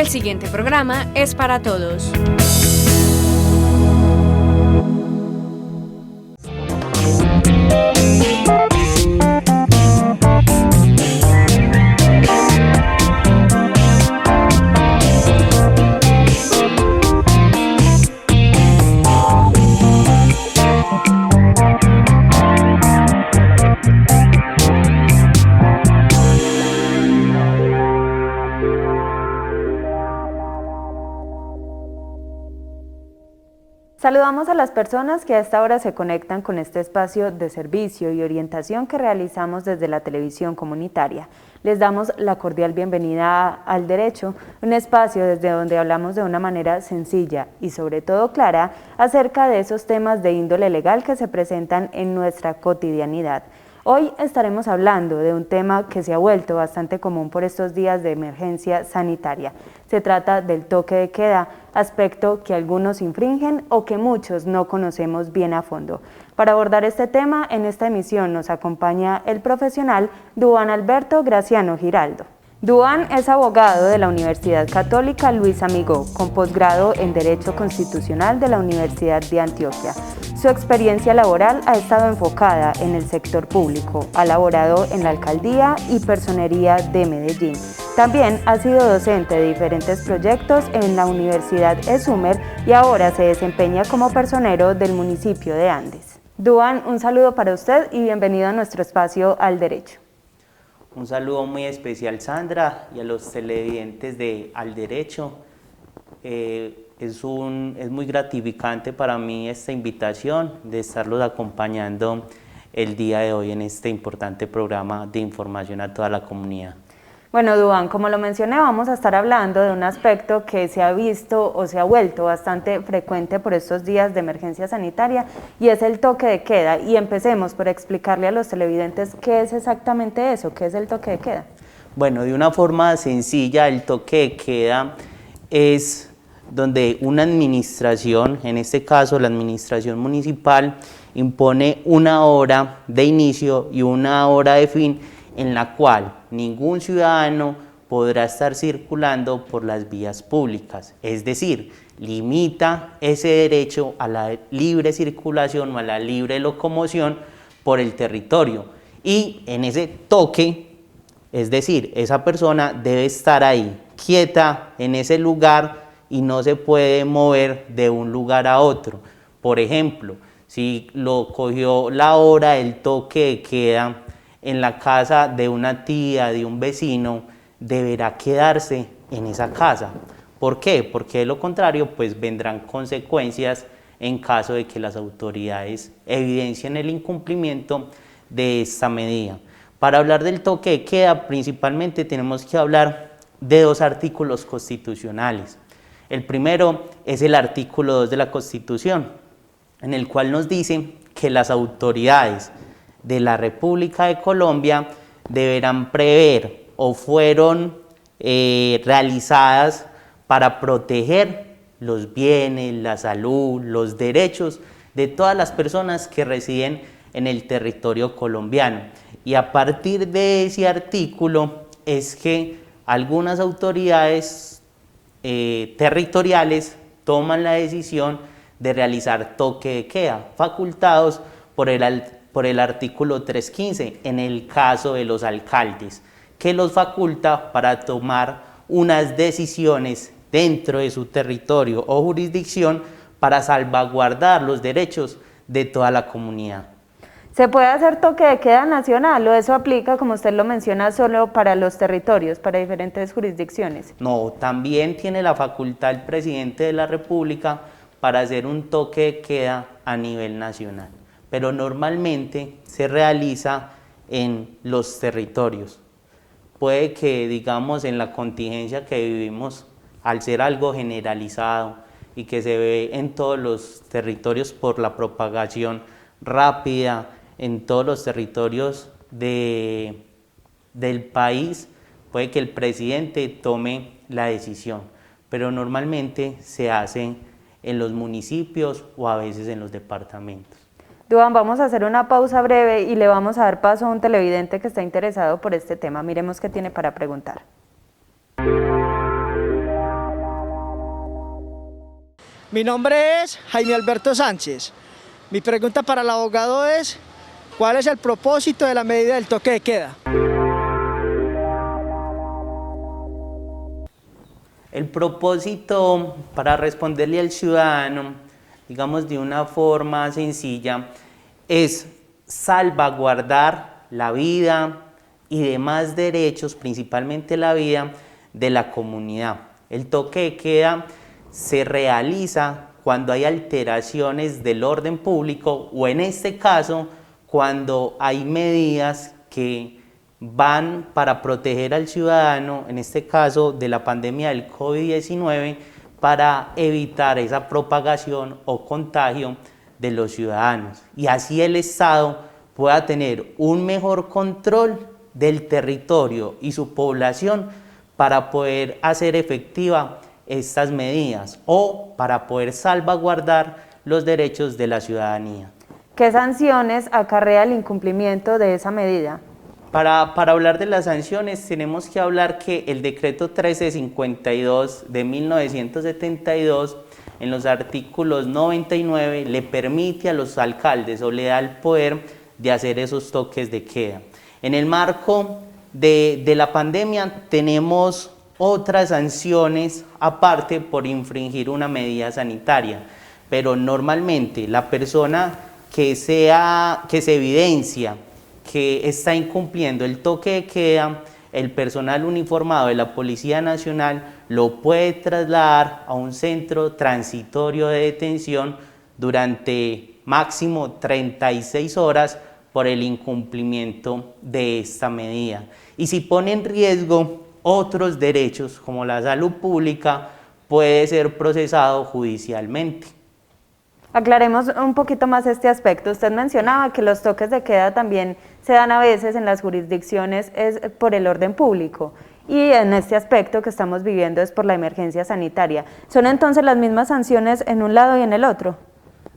siguiente programa es para todos. Saludamos a las personas que a esta hora se conectan con este espacio de servicio y orientación que realizamos desde la televisión comunitaria. Les damos la cordial bienvenida al Derecho, un espacio desde donde hablamos de una manera sencilla y sobre todo clara acerca de esos temas de índole legal que se presentan en nuestra cotidianidad. Hoy estaremos hablando de un tema que se ha vuelto bastante común por estos días de emergencia sanitaria. Se trata del toque de queda, aspecto que algunos infringen o que muchos no conocemos bien a fondo. Para abordar este tema, en esta emisión nos acompaña el profesional Duan Alberto Graciano Giraldo. Duan es abogado de la Universidad Católica Luis Amigó, con posgrado en Derecho Constitucional de la Universidad de Antioquia. Su experiencia laboral ha estado enfocada en el sector público, ha laborado en la Alcaldía y Personería de Medellín. También ha sido docente de diferentes proyectos en la Universidad ESUMER y ahora se desempeña como personero del municipio de Andes. Duan, un saludo para usted y bienvenido a nuestro espacio Al Derecho. Un saludo muy especial, Sandra, y a los televidentes de Al Derecho. Es muy gratificante para mí esta invitación de estarlos acompañando el día de hoy en este importante programa de información a toda la comunidad. Bueno, Duan, como lo mencioné, vamos a estar hablando de un aspecto que se ha visto o se ha vuelto bastante frecuente por estos días de emergencia sanitaria y es el toque de queda. Y empecemos por explicarle a los televidentes qué es exactamente eso, qué es el toque de queda. Bueno, de una forma sencilla, el toque de queda es donde una administración, en este caso la administración municipal, impone una hora de inicio y una hora de fin en la cual ningún ciudadano podrá estar circulando por las vías públicas, es decir, limita ese derecho a la libre circulación o a la libre locomoción por el territorio. Y en ese toque, es decir, esa persona debe estar ahí, quieta en ese lugar y no se puede mover de un lugar a otro. Por ejemplo, si lo cogió la hora del toque de queda en la casa de una tía, de un vecino, deberá quedarse en esa casa. ¿Por qué? Porque de lo contrario, pues vendrán consecuencias en caso de que las autoridades evidencien el incumplimiento de esta medida. Para hablar del toque de queda, principalmente tenemos que hablar de dos artículos constitucionales. El primero es el artículo 2 de la Constitución, en el cual nos dice que las autoridades de la República de Colombia deberán prever o fueron realizadas para proteger los bienes, la salud, los derechos de todas las personas que residen en el territorio colombiano. Y a partir de ese artículo es que algunas autoridades territoriales toman la decisión de realizar toque de queda, facultados por el artículo 315, en el caso de los alcaldes, que los faculta para tomar unas decisiones dentro de su territorio o jurisdicción para salvaguardar los derechos de toda la comunidad. ¿Se puede hacer toque de queda nacional o eso aplica, como usted lo menciona, solo para los territorios, para diferentes jurisdicciones? No, también tiene la facultad el presidente de la República para hacer un toque de queda a nivel nacional, pero normalmente se realiza en los territorios. Puede que, digamos, en la contingencia que vivimos, al ser algo generalizado y que se ve en todos los territorios por la propagación rápida, en todos los territorios del país, puede que el presidente tome la decisión, pero normalmente se hace en los municipios o a veces en los departamentos. Duan, vamos a hacer una pausa breve y le vamos a dar paso a un televidente que está interesado por este tema. Miremos qué tiene para preguntar. Mi nombre es Jaime Alberto Sánchez. Mi pregunta para el abogado es, ¿cuál es el propósito de la medida del toque de queda? El propósito, para responderle al ciudadano, digamos de una forma sencilla, es salvaguardar la vida y demás derechos, principalmente la vida de la comunidad. El toque de queda se realiza cuando hay alteraciones del orden público o en este caso cuando hay medidas que van para proteger al ciudadano, en este caso de la pandemia del COVID-19, para evitar esa propagación o contagio de los ciudadanos y así el Estado pueda tener un mejor control del territorio y su población para poder hacer efectiva estas medidas o para poder salvaguardar los derechos de la ciudadanía. ¿Qué sanciones acarrea el incumplimiento de esa medida? Para hablar de las sanciones tenemos que hablar que el decreto 1352 de 1972 en los artículos 99 le permite a los alcaldes o le da el poder de hacer esos toques de queda. En el marco de la pandemia tenemos otras sanciones aparte por infringir una medida sanitaria, pero normalmente la persona que se evidencia que está incumpliendo el toque de queda, el personal uniformado de la Policía Nacional lo puede trasladar a un centro transitorio de detención durante máximo 36 horas por el incumplimiento de esta medida. Y si pone en riesgo otros derechos como la salud pública, puede ser procesado judicialmente. Aclaremos un poquito más este aspecto. Usted mencionaba que los toques de queda también se dan a veces en las jurisdicciones es por el orden público y en este aspecto que estamos viviendo es por la emergencia sanitaria. ¿Son entonces las mismas sanciones en un lado y en el otro?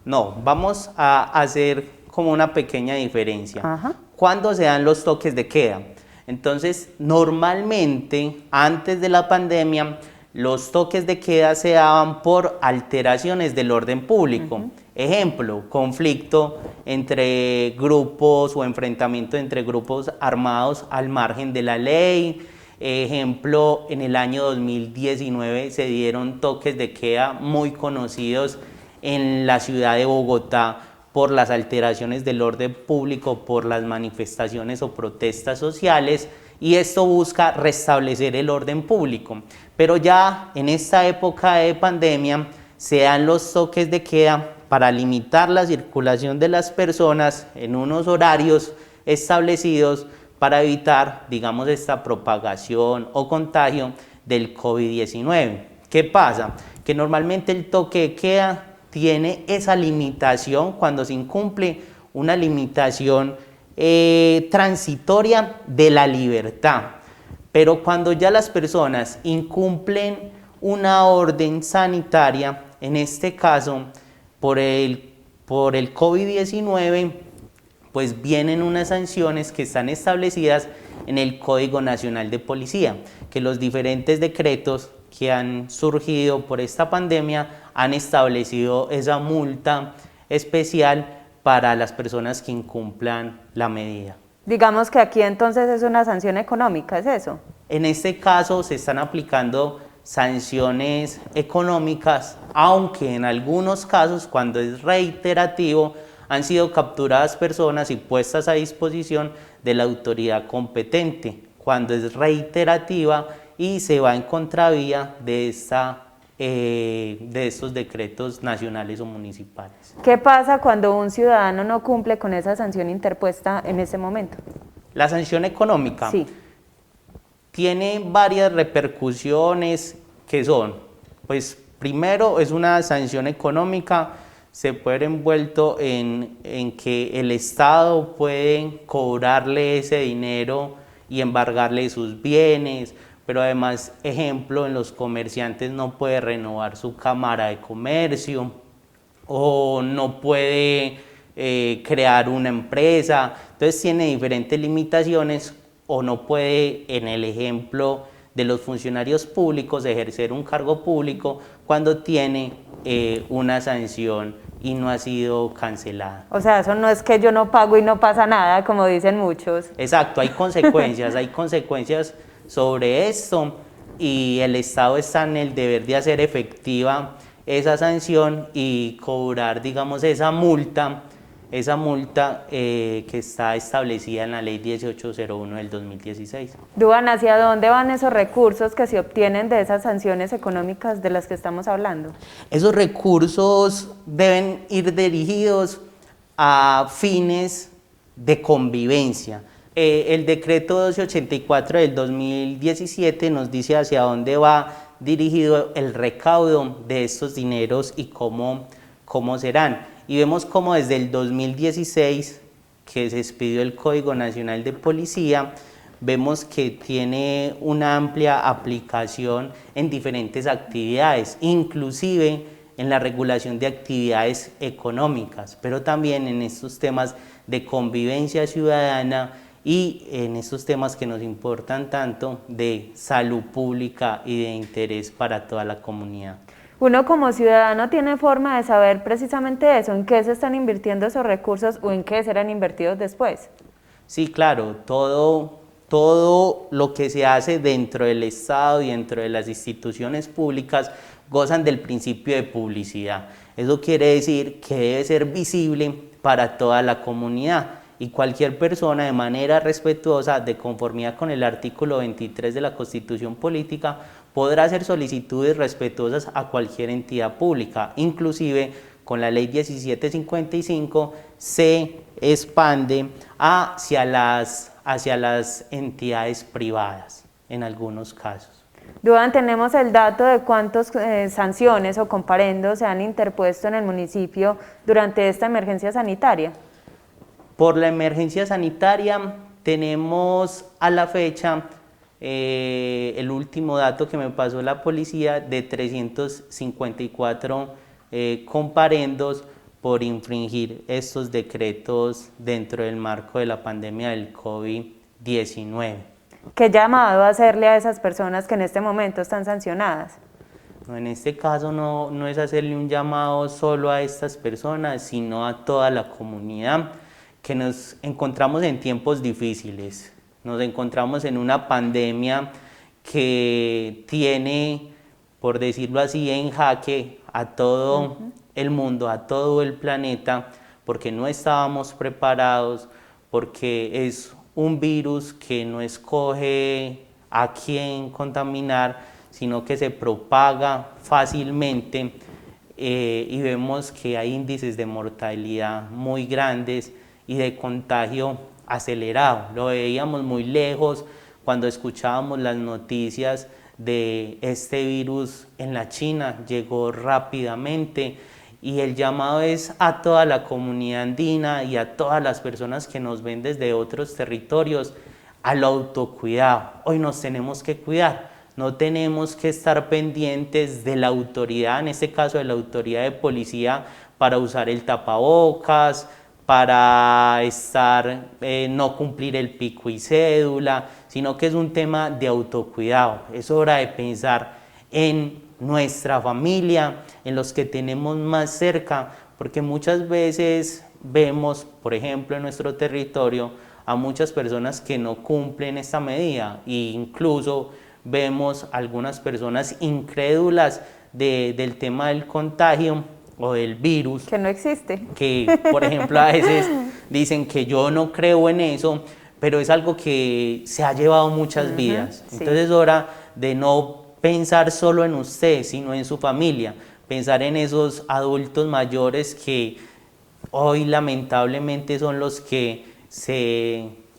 No, vamos a hacer como una pequeña diferencia. Ajá. ¿Cuándo se dan los toques de queda? Entonces, normalmente, antes de la pandemia, los toques de queda se daban por alteraciones del orden público. Ejemplo, conflicto entre grupos o enfrentamiento entre grupos armados al margen de la ley. Ejemplo, en el año 2019 se dieron toques de queda muy conocidos en la ciudad de Bogotá por las alteraciones del orden público, por las manifestaciones o protestas sociales, y esto busca restablecer el orden público. Pero ya en esta época de pandemia se dan los toques de queda para limitar la circulación de las personas en unos horarios establecidos para evitar, digamos, esta propagación o contagio del COVID-19. ¿Qué pasa? Que normalmente el toque de queda tiene esa limitación cuando se incumple una limitación transitoria de la libertad. Pero cuando ya las personas incumplen una orden sanitaria, en este caso por el COVID-19, pues vienen unas sanciones que están establecidas en el Código Nacional de Policía, que los diferentes decretos que han surgido por esta pandemia han establecido esa multa especial para las personas que incumplan la medida. Digamos que aquí entonces es una sanción económica, ¿es eso? En este caso se están aplicando sanciones económicas, aunque en algunos casos, cuando es reiterativo, han sido capturadas personas y puestas a disposición de la autoridad competente. Cuando es reiterativa y se va en contravía de estos decretos nacionales o municipales. ¿Qué pasa cuando un ciudadano no cumple con esa sanción interpuesta en ese momento? La sanción económica Sí. tiene varias repercusiones que son, pues primero es una sanción económica, se puede ver envuelto en que el Estado puede cobrarle ese dinero y embargarle sus bienes, pero además, ejemplo, en los comerciantes no puede renovar su cámara de comercio o no puede crear una empresa, entonces tiene diferentes limitaciones o no puede, en el ejemplo de los funcionarios públicos ejercer un cargo público cuando tiene una sanción y no ha sido cancelada. O sea, eso no es que yo no pago y no pasa nada, como dicen muchos. Exacto, hay consecuencias sobre esto y el Estado está en el deber de hacer efectiva esa sanción y cobrar, digamos, esa multa que está establecida en la Ley 1801 del 2016. Duan, ¿hacia dónde van esos recursos que se obtienen de esas sanciones económicas de las que estamos hablando? Esos recursos deben ir dirigidos a fines de convivencia. El decreto 1284 del 2017 nos dice hacia dónde va dirigido el recaudo de estos dineros y cómo serán. Y vemos cómo desde el 2016, que se expidió el Código Nacional de Policía, vemos que tiene una amplia aplicación en diferentes actividades, inclusive en la regulación de actividades económicas, pero también en estos temas de convivencia ciudadana y en estos temas que nos importan tanto de salud pública y de interés para toda la comunidad. Uno como ciudadano tiene forma de saber precisamente eso, en qué se están invirtiendo esos recursos o en qué serán invertidos después. Sí, claro, todo lo que se hace dentro del Estado y dentro de las instituciones públicas gozan del principio de publicidad. Eso quiere decir que debe ser visible para toda la comunidad y cualquier persona de manera respetuosa, de conformidad con el artículo 23 de la Constitución Política, podrá hacer solicitudes respetuosas a cualquier entidad pública, inclusive con la Ley 1755 se expande hacia las entidades privadas en algunos casos. Duan, tenemos el dato de cuántas sanciones o comparendos se han interpuesto en el municipio durante esta emergencia sanitaria. Por la emergencia sanitaria tenemos a la fecha el último dato que me pasó la policía de 354 comparendos por infringir estos decretos dentro del marco de la pandemia del COVID-19. ¿Qué llamado hacerle a esas personas que en este momento están sancionadas? No, en este caso no es hacerle un llamado solo a estas personas, sino a toda la comunidad, que nos encontramos en tiempos difíciles. Nos encontramos en una pandemia que tiene, por decirlo así, en jaque a todo el mundo, a todo el planeta, porque no estábamos preparados, porque es un virus que no escoge a quién contaminar, sino que se propaga fácilmente y vemos que hay índices de mortalidad muy grandes y de contagio acelerado. Lo veíamos muy lejos cuando escuchábamos las noticias de este virus en la China, llegó rápidamente y el llamado es a toda la comunidad andina y a todas las personas que nos ven desde otros territorios al autocuidado. Hoy nos tenemos que cuidar, no tenemos que estar pendientes de la autoridad, en este caso de la autoridad de policía, para usar el tapabocas, para no cumplir el pico y cédula, sino que es un tema de autocuidado. Es hora de pensar en nuestra familia, en los que tenemos más cerca, porque muchas veces vemos, por ejemplo, en nuestro territorio, a muchas personas que no cumplen esta medida e incluso vemos algunas personas incrédulas del tema del contagio o del virus. Que no existe. Que, por ejemplo, a veces dicen que yo no creo en eso, pero es algo que se ha llevado muchas vidas. Sí. Entonces es hora de no pensar solo en usted, sino en su familia, pensar en esos adultos mayores que hoy lamentablemente son los que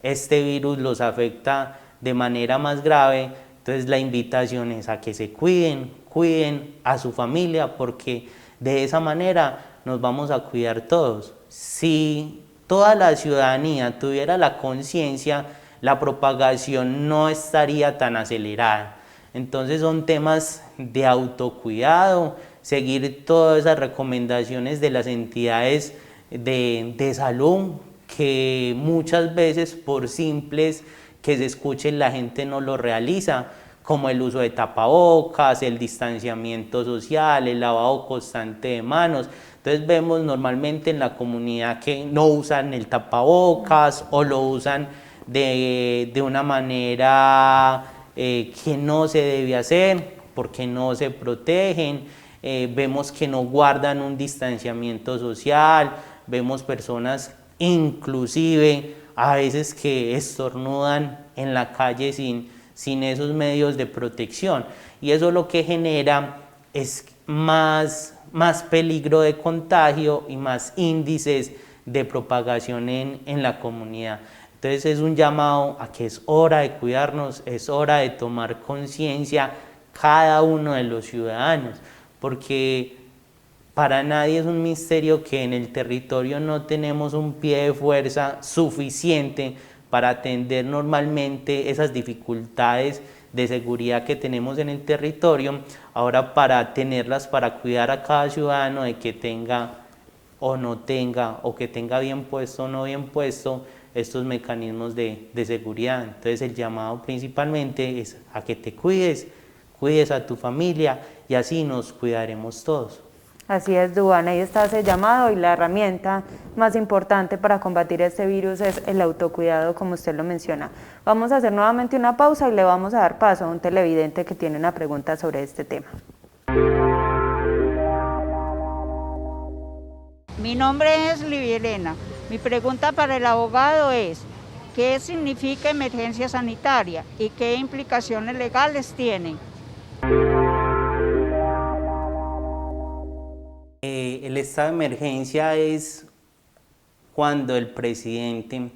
este virus los afecta de manera más grave. Entonces la invitación es a que se cuiden a su familia, porque de esa manera nos vamos a cuidar todos. Si toda la ciudadanía tuviera la conciencia, la propagación no estaría tan acelerada. Entonces son temas de autocuidado, seguir todas esas recomendaciones de las entidades de salud, que muchas veces por simples que se escuchen la gente no lo realiza, como el uso de tapabocas, el distanciamiento social, el lavado constante de manos. Entonces vemos normalmente en la comunidad que no usan el tapabocas o lo usan de una manera que no se debe hacer porque no se protegen. Vemos que no guardan un distanciamiento social, vemos personas inclusive a veces que estornudan en la calle sin esos medios de protección, y eso lo que genera es más peligro de contagio y más índices de propagación en la comunidad. Entonces es un llamado a que es hora de cuidarnos, es hora de tomar conciencia cada uno de los ciudadanos, porque para nadie es un misterio que en el territorio no tenemos un pie de fuerza suficiente para atender normalmente esas dificultades de seguridad que tenemos en el territorio. Ahora, para tenerlas, para cuidar a cada ciudadano de que tenga o no tenga, o que tenga bien puesto o no bien puesto estos mecanismos de seguridad. Entonces el llamado principalmente es a que te cuides a tu familia, y así nos cuidaremos todos. Así es, Duván, ahí está ese llamado, y la herramienta más importante para combatir este virus es el autocuidado, como usted lo menciona. Vamos a hacer nuevamente una pausa y le vamos a dar paso a un televidente que tiene una pregunta sobre este tema. Mi nombre es Livia Elena. Mi pregunta para el abogado es: ¿qué significa emergencia sanitaria y qué implicaciones legales tiene? El estado de emergencia es cuando el presidente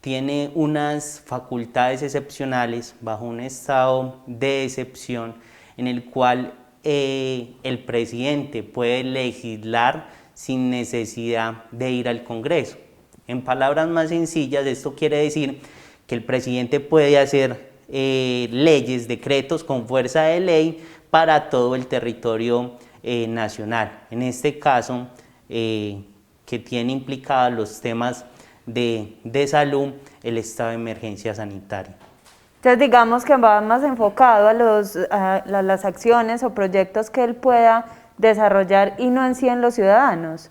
tiene unas facultades excepcionales bajo un estado de excepción en el cual el presidente puede legislar sin necesidad de ir al Congreso. En palabras más sencillas, esto quiere decir que el presidente puede hacer leyes, decretos con fuerza de ley para todo el territorio nacional. En este caso, que tiene implicados los temas de salud, el estado de emergencia sanitaria. Entonces digamos que va más enfocado a las acciones o proyectos que él pueda desarrollar y no en sí en los ciudadanos.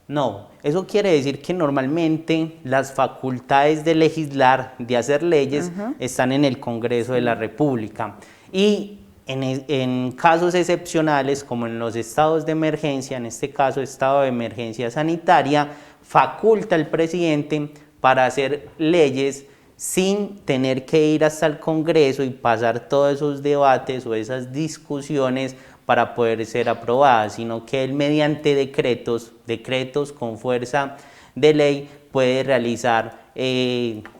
No, eso quiere decir que normalmente las facultades de legislar, de hacer leyes, están en el Congreso de la República, y en casos excepcionales como en los estados de emergencia, en este caso estado de emergencia sanitaria, faculta al presidente para hacer leyes sin tener que ir hasta el Congreso y pasar todos esos debates o esas discusiones para poder ser aprobadas, sino que él mediante decretos con fuerza de ley puede realizar,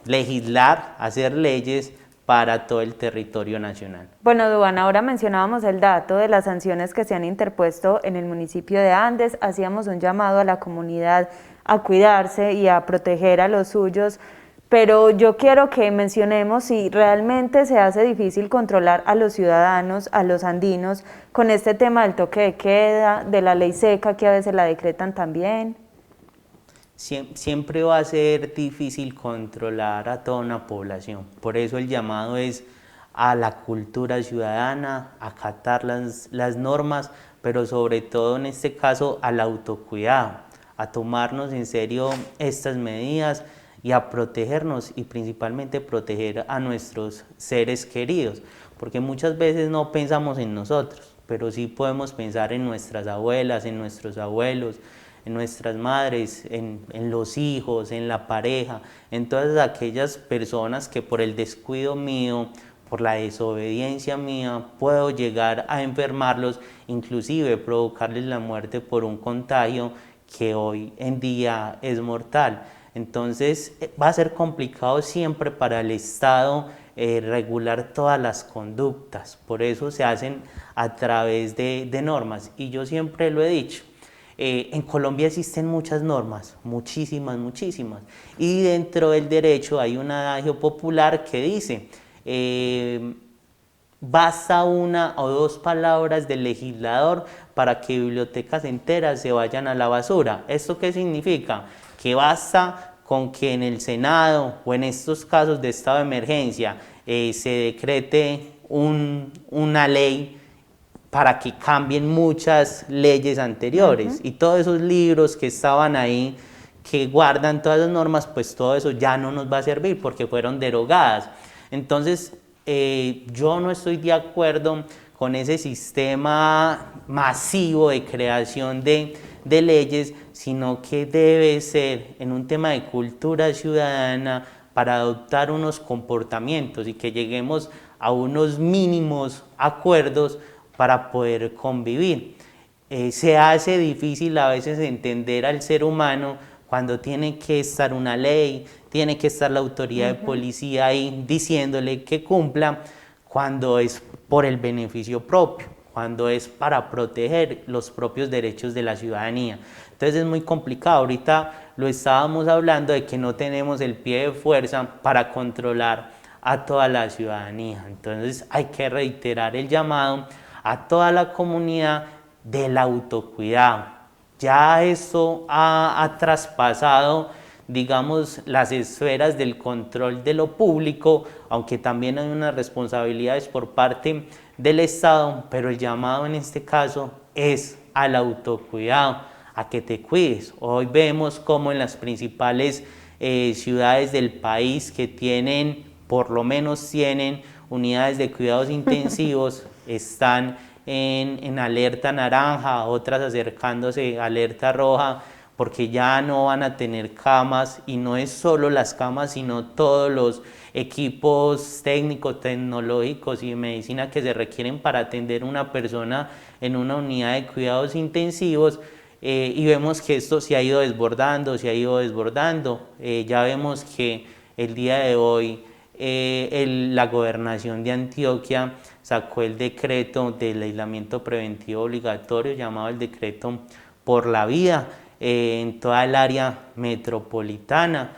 legislar, hacer leyes para todo el territorio nacional. Bueno, Duván, ahora mencionábamos el dato de las sanciones que se han interpuesto en el municipio de Andes. Hacíamos un llamado a la comunidad a cuidarse y a proteger a los suyos, pero yo quiero que mencionemos si realmente se hace difícil controlar a los ciudadanos, a los andinos, con este tema del toque de queda, de la ley seca que a veces la decretan también. Siempre va a ser difícil controlar a toda una población, por eso el llamado es a la cultura ciudadana, a acatar las normas, pero sobre todo en este caso al autocuidado, a tomarnos en serio estas medidas y a protegernos, y principalmente proteger a nuestros seres queridos, porque muchas veces no pensamos en nosotros, pero sí podemos pensar en nuestras abuelas, en nuestros abuelos, en nuestras madres, en los hijos, en la pareja, en todas aquellas personas que por el descuido mío, por la desobediencia mía, puedo llegar a enfermarlos, inclusive provocarles la muerte por un contagio que hoy en día es mortal. Entonces va a ser complicado siempre para el Estado regular todas las conductas, por eso se hacen a través de normas, y yo siempre lo he dicho. En Colombia existen muchas normas, muchísimas, y dentro del derecho hay un adagio popular que dice, basta una o dos palabras del legislador para que bibliotecas enteras se vayan a la basura. ¿Esto qué significa? Que basta con que en el Senado o en estos casos de estado de emergencia se decrete una ley para que cambien muchas leyes anteriores. Y todos esos libros que estaban ahí, que guardan todas las normas, pues todo eso ya no nos va a servir porque fueron derogadas. Entonces, yo no estoy de acuerdo con ese sistema masivo de creación de leyes, sino que debe ser en un tema de cultura ciudadana para adoptar unos comportamientos y que lleguemos a unos mínimos acuerdos para poder convivir. Se hace difícil a veces entender al ser humano cuando tiene que estar una ley, tiene que estar la autoridad de policía ahí diciéndole que cumpla, cuando es por el beneficio propio, cuando es para proteger los propios derechos de la ciudadanía. Entonces es muy complicado. Ahorita lo estábamos hablando de que no tenemos el pie de fuerza para controlar a toda la ciudadanía. Entonces hay que reiterar el llamado a toda la comunidad del autocuidado. Ya esto ha traspasado, digamos, las esferas del control de lo público, aunque también hay unas responsabilidades por parte del Estado, pero el llamado en este caso es al autocuidado, a que te cuides. Hoy vemos como en las principales ciudades del país que tienen, por lo menos tienen unidades de cuidados intensivos, están en alerta naranja, otras acercándose a alerta roja, porque ya no van a tener camas, y no es solo las camas, sino todos los equipos técnicos, tecnológicos y de medicina que se requieren para atender a una persona en una unidad de cuidados intensivos. Y vemos que esto se ha ido desbordando, ya vemos que el día de hoy la gobernación de Antioquia sacó el decreto del aislamiento preventivo obligatorio, llamado el decreto por la vida, en toda el área metropolitana,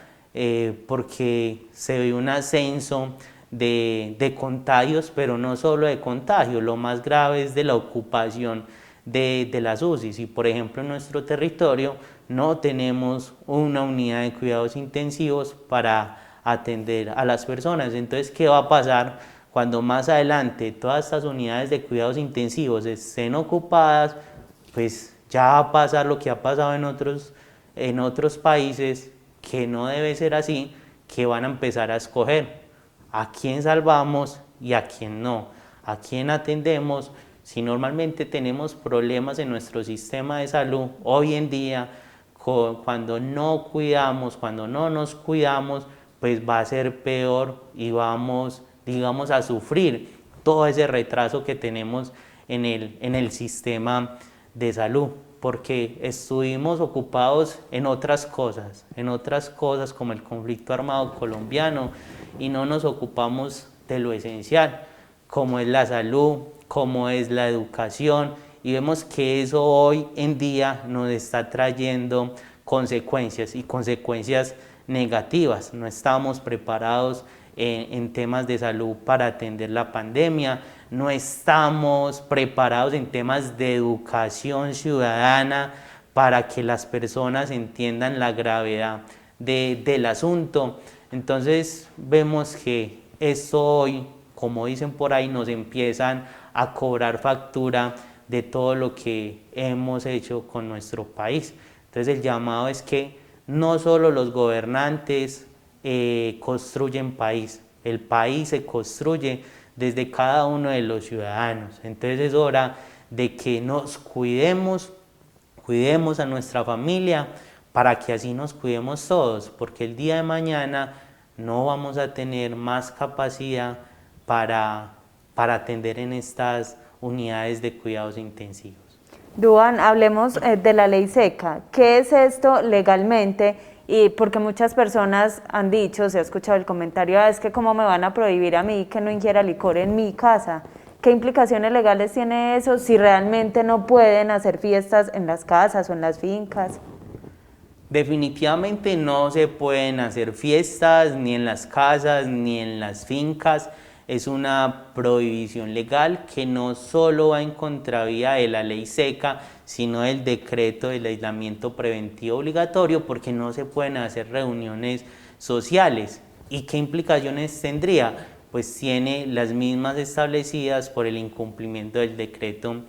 porque se ve un ascenso de contagios, pero no solo de contagios, lo más grave es de la ocupación de las UCIs. Y por ejemplo en nuestro territorio no tenemos una unidad de cuidados intensivos para atender a las personas. Entonces, ¿qué va a pasar cuando más adelante todas estas unidades de cuidados intensivos estén ocupadas? Pues ya va a pasar lo que ha pasado en otros países, que no debe ser así, que van a empezar a escoger a quién salvamos y a quién no, a quién atendemos. Si normalmente tenemos problemas en nuestro sistema de salud, hoy en día, cuando no cuidamos, cuando no nos cuidamos, pues va a ser peor y vamos, digamos, a sufrir todo ese retraso que tenemos en el sistema de salud, porque estuvimos ocupados en otras cosas como el conflicto armado colombiano, y no nos ocupamos de lo esencial, como es la salud, como es la educación, y vemos que eso hoy en día nos está trayendo consecuencias, y consecuencias negativas. No estábamos preparados en temas de salud para atender la pandemia, no estamos preparados en temas de educación ciudadana para que las personas entiendan la gravedad del asunto. Entonces vemos que esto hoy, como dicen por ahí, nos empiezan a cobrar factura de todo lo que hemos hecho con nuestro país. Entonces el llamado es que no solo los gobernantes construyen país, el país se construye desde cada uno de los ciudadanos. Entonces es hora de que nos cuidemos a nuestra familia, para que así nos cuidemos todos, porque el día de mañana no vamos a tener más capacidad para atender en estas unidades de cuidados intensivos. Duan, hablemos de la ley seca. ¿Qué es esto legalmente? Y porque muchas personas han dicho, se ha escuchado el comentario, es que cómo me van a prohibir a mí que no ingiera licor en mi casa. ¿Qué implicaciones legales tiene eso si realmente no pueden hacer fiestas en las casas o en las fincas? Definitivamente no se pueden hacer fiestas ni en las casas ni en las fincas. Es una prohibición legal que no solo va en contravía de la ley seca, sino del decreto del aislamiento preventivo obligatorio, porque no se pueden hacer reuniones sociales. ¿Y qué implicaciones tendría? pues tiene las mismas establecidas por el incumplimiento del decreto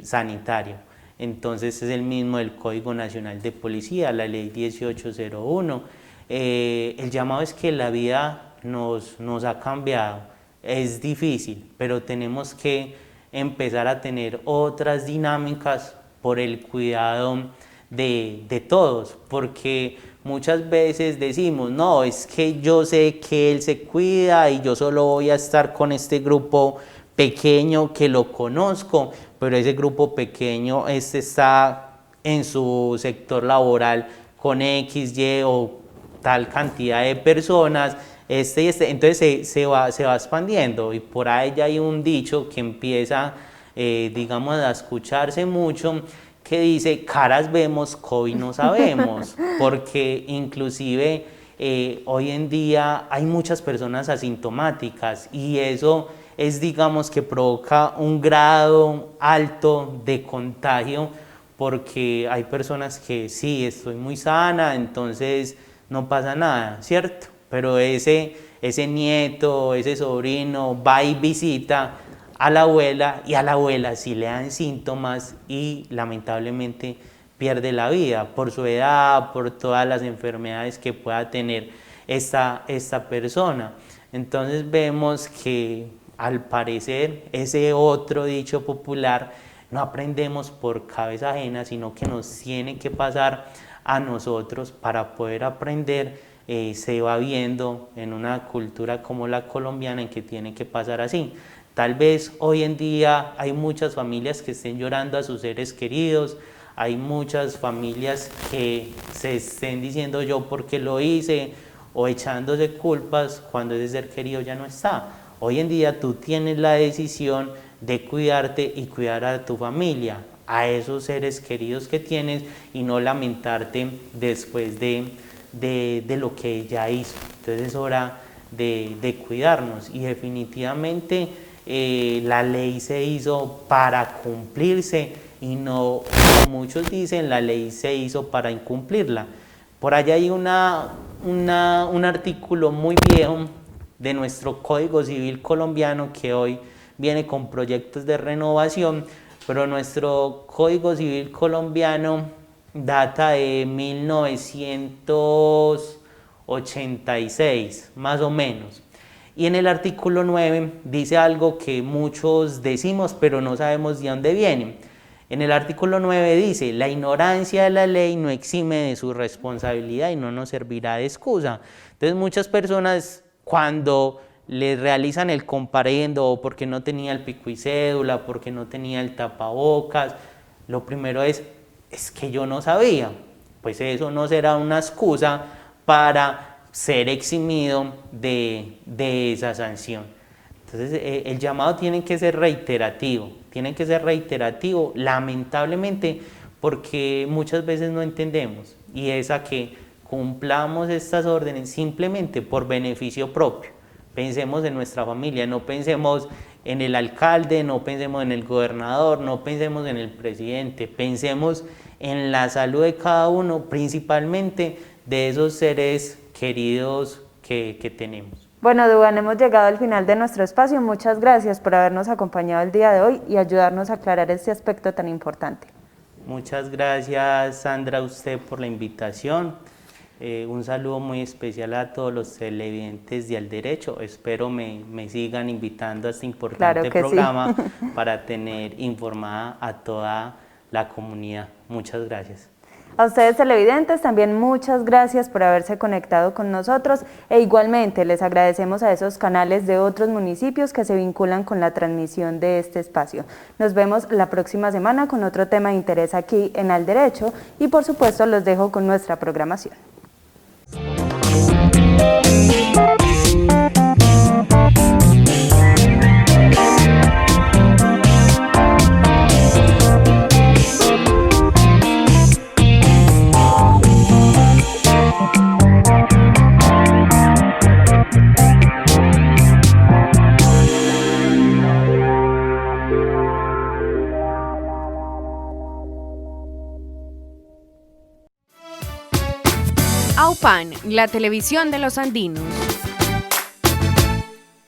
sanitario. Entonces es el mismo del Código Nacional de Policía, la ley 1801. El llamado es que la vida nos ha cambiado, es difícil, pero tenemos que empezar a tener otras dinámicas por el cuidado de todos, porque muchas veces decimos, no, es que yo sé que él se cuida y yo solo voy a estar con este grupo pequeño que lo conozco, pero ese grupo pequeño está en su sector laboral con X, Y o tal cantidad de personas, entonces se va expandiendo, y por ahí ya hay un dicho que empieza, digamos, a escucharse mucho, que dice, caras vemos, COVID no sabemos, porque inclusive hoy en día hay muchas personas asintomáticas, y eso es, digamos, que provoca un grado alto de contagio, porque hay personas que sí, estoy muy sana, entonces no pasa nada, ¿cierto? Pero ese nieto, ese sobrino va y visita a la abuela, y a la abuela sí le dan síntomas y lamentablemente pierde la vida por su edad, por todas las enfermedades que pueda tener esta persona. Entonces vemos que al parecer ese otro dicho popular, no aprendemos por cabeza ajena, sino que nos tiene que pasar a nosotros para poder aprender. Se va viendo en una cultura como la colombiana en que tiene que pasar así. Tal vez hoy en día hay muchas familias que estén llorando a sus seres queridos, hay muchas familias que se estén diciendo yo porque lo hice, o echándose culpas cuando ese ser querido ya no está. Hoy en día tú tienes la decisión de cuidarte y cuidar a tu familia, a esos seres queridos que tienes, y no lamentarte después de lo que ya hizo. Entonces es hora de cuidarnos, y definitivamente la ley se hizo para cumplirse, y no, como muchos dicen, la ley se hizo para incumplirla. Por allá hay un artículo muy viejo de nuestro Código Civil colombiano que hoy viene con proyectos de renovación, pero nuestro Código Civil colombiano data de 1986, más o menos. Y en el artículo 9 dice algo que muchos decimos, pero no sabemos de dónde viene. En el artículo 9 dice, la ignorancia de la ley no exime de su responsabilidad y no nos servirá de excusa. Entonces muchas personas, cuando les realizan el comparendo, o porque no tenía el pico y cédula, porque no tenía el tapabocas, lo primero es que yo no sabía. Pues eso no será una excusa para ser eximido de esa sanción. Entonces el llamado tiene que ser reiterativo, lamentablemente, porque muchas veces no entendemos, y es a que cumplamos estas órdenes simplemente por beneficio propio. Pensemos en nuestra familia, no pensemos en el alcalde, no pensemos en el gobernador, no pensemos en el presidente, pensemos en la salud de cada uno, principalmente de esos seres queridos que tenemos. Bueno, Duan, hemos llegado al final de nuestro espacio. Muchas gracias por habernos acompañado el día de hoy y ayudarnos a aclarar este aspecto tan importante. Muchas gracias, Sandra, a usted por la invitación. Un saludo muy especial a todos los televidentes de Al Derecho. Espero me sigan invitando a este importante programa para tener informada a toda la comunidad. Muchas gracias. A ustedes televidentes también muchas gracias por haberse conectado con nosotros, e igualmente les agradecemos a esos canales de otros municipios que se vinculan con la transmisión de este espacio. Nos vemos la próxima semana con otro tema de interés aquí en Al Derecho, y por supuesto los dejo con nuestra programación. AUPAN, la televisión de los andinos.